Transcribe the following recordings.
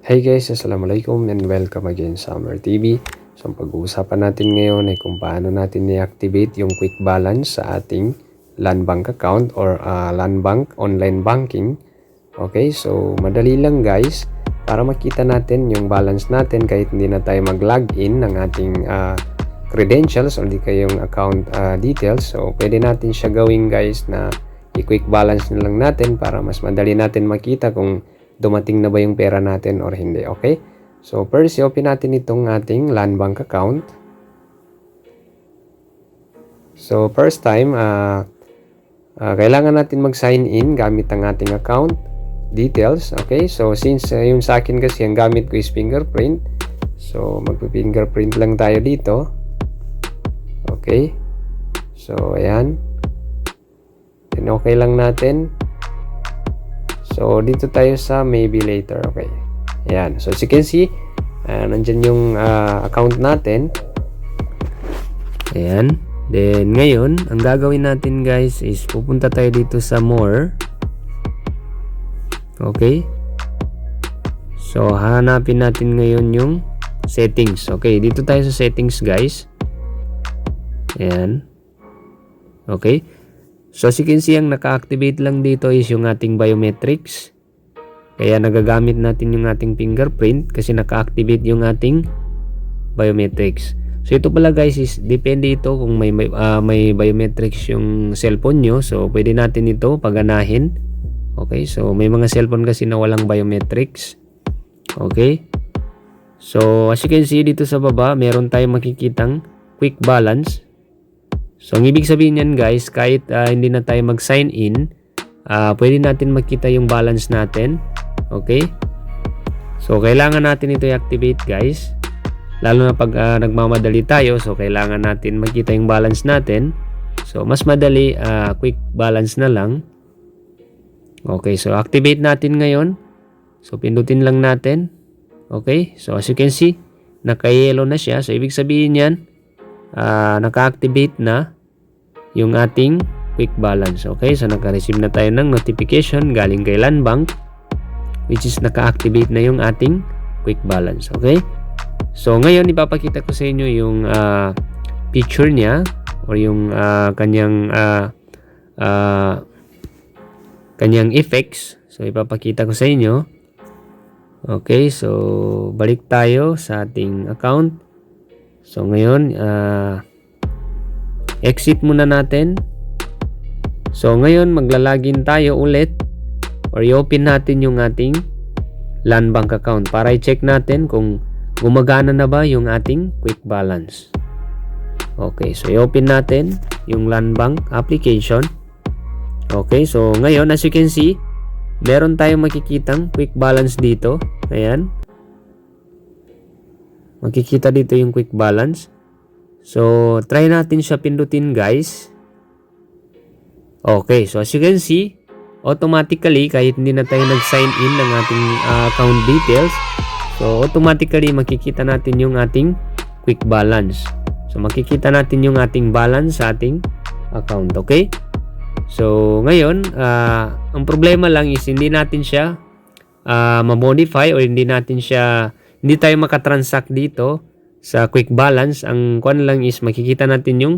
Hey guys, assalamualaikum and welcome again sa Hammer TV. So ang pag-uusapan natin ngayon ay kung paano natin i-activate yung quick balance sa ating Land Bank account or Land Bank online banking. Okay, so madali lang guys para makita natin yung balance natin kahit hindi na tayo mag-login ng ating credentials o di kayong account details. So pwede natin siya gawin guys na i-quick balance na lang natin para mas madali natin makita kung dumating na ba yung pera natin or hindi. Okay? So first, i-open natin itong ating Land Bank account. So first time, kailangan natin mag-sign in gamit ang ating account details. Okay? So since yung sa akin kasi ang gamit ko is fingerprint. So magpi-fingerprint lang tayo dito. Okay? So ayan. Then okay lang natin. So, dito tayo sa maybe later. Okay. Ayan. So, as you can see, nandyan yung account natin. Ayan. Then, ngayon, ang gagawin natin guys is pupunta tayo dito sa more. Okay. So, hanapin natin ngayon yung settings. Okay. Dito tayo sa settings guys. Ayan. Okay. So as you can see, ang naka-activate lang dito is yung ating biometrics. Kaya nagagamit natin yung ating fingerprint kasi naka-activate yung ating biometrics. So ito pala guys is depende ito kung may biometrics yung cellphone nyo. So pwede natin ito paganahin. Okay, so may mga cellphone kasi na walang biometrics. Okay. So as you can see dito sa baba, meron tayong makikitang quick balance. So, ang ibig sabihin yan guys, kahit hindi na tayo mag-sign in, pwede natin makita yung balance natin. Okay? So, kailangan natin ito i-activate guys. Lalo na pag nagmamadali tayo, so kailangan natin makita yung balance natin. So, mas madali, quick balance na lang. Okay, so activate natin ngayon. So, pindutin lang natin. Okay? So, as you can see, naka-yellow na siya. So, ibig sabihin yan, naka-activate na yung ating quick balance. Okay, so naka-receive na tayo ng notification galing kay Land Bank, which is naka-activate na yung ating quick balance. Okay, so ngayon ipapakita ko sa inyo yung picture niya or yung kanyang effects. So ipapakita ko sa inyo. Okay, so balik tayo sa ating account. So ngayon, exit muna natin. So ngayon, maglalagin tayo ulit or i-open natin yung ating Land Bank account para i-check natin kung gumagana na ba yung ating quick balance. Okay, so i-open natin yung Land Bank application. Okay, so ngayon, as you can see, meron tayong makikitang quick balance dito. Ayan. Makikita dito yung quick balance. So, try natin siya pindutin guys. Okay, so as you can see, automatically, kahit hindi na tayo nag-sign in ng ating account details, so automatically makikita natin yung ating quick balance. So, makikita natin yung ating balance sa ating account. Okay? So, ngayon, ang problema lang is hindi natin siya ma-modify or hindi tayo makatransact dito sa quick balance. Ang kuan lang is makikita natin yung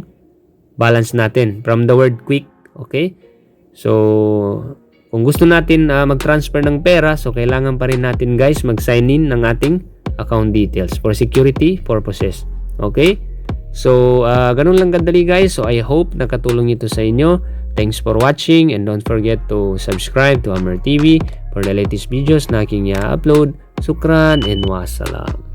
balance natin from the word quick. Okay? So, kung gusto natin mag-transfer ng pera, so kailangan pa rin natin guys mag-sign in ng ating account details for security purposes. Okay? So, ganun lang kadali guys. So, I hope nakatulong ito sa inyo. Thanks for watching and don't forget to subscribe to Hammer TV for the latest videos na aking i-upload. Sukran and wassalam.